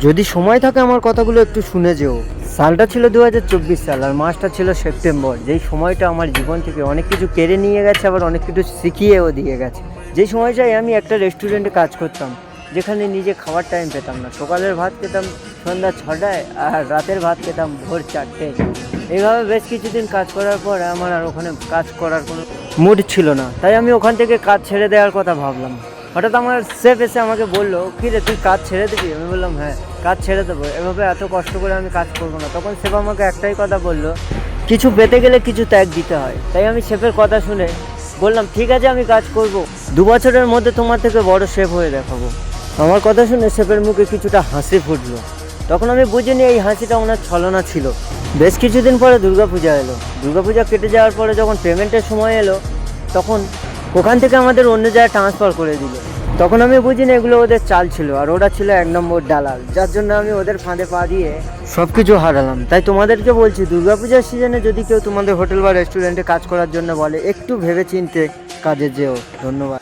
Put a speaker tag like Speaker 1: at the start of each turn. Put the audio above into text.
Speaker 1: যদি সময় থাকে আমার কথাগুলো একটু শুনে যেও। সালটা ছিল 2024 সাল আর মাসটা ছিল সেপ্টেম্বর, যেই সময়টা আমার জীবন থেকে অনেক কিছু কেড়ে নিয়ে গেছে, আবার অনেক কিছু শিখিয়েও দিয়ে গেছে। যেই সময়টায় আমি একটা রেস্টুরেন্টে কাজ করতাম, যেখানে নিজে খাওয়ার টাইম পেতাম না। সকালের ভাত খেতাম সন্ধ্যা 6টায় আর রাতের ভাত খেতাম ভোর 4টায়। এইভাবে বেশ কিছুদিন কাজ করার পর আমার আর ওখানে কাজ করার কোনো মুড ছিল না, তাই আমি ওখান থেকে কাজ ছেড়ে দেওয়ার কথা ভাবলাম। হঠাৎ আমার শেফ এসে আমাকে বললো, কী রে তুই কাজ ছেড়ে দিবি? আমি বললাম হ্যাঁ, কাজ ছেড়ে দেবো, এভাবে এত কষ্ট করে আমি কাজ করবো না। তখন শেফ আমাকে একটাই কথা বললো, কিছু পেতে গেলে কিছু ত্যাগ দিতে হয়। তাই আমি শেফের কথা শুনে বললাম ঠিক আছে, আমি কাজ করব, 2 বছরের মধ্যে তোমার থেকে বড় শেফ হয়ে দেখাবো। আমার কথা শুনে শেফের মুখে কিছুটা হাসি ফুটলো। তখন আমি বুঝিনি এই হাসিটা ওনার ছলনা ছিল। বেশ কিছুদিন পরে দুর্গাপূজা এলো। দুর্গাপূজা কেটে যাওয়ার পরে যখন পেমেন্টের সময় এলো, তখন ওখান থেকে আমাদের অন্য জায়গায় ট্রান্সফার করে দিল। তখন আমি বুঝিনি এগুলো ওদের চাল ছিল, আর ওরা ছিল 1 নম্বর দালাল, যার জন্য আমি ওদের ফাঁদে পা দিয়ে সব কিছু হারালাম। তাই তোমাদেরকে বলছি, দুর্গাপূজার সিজনে যদি কেউ তোমাদের হোটেল বা রেস্টুরেন্টে কাজ করার জন্য বলে, একটু ভেবে চিনতে কাজে যেও। ধন্যবাদ।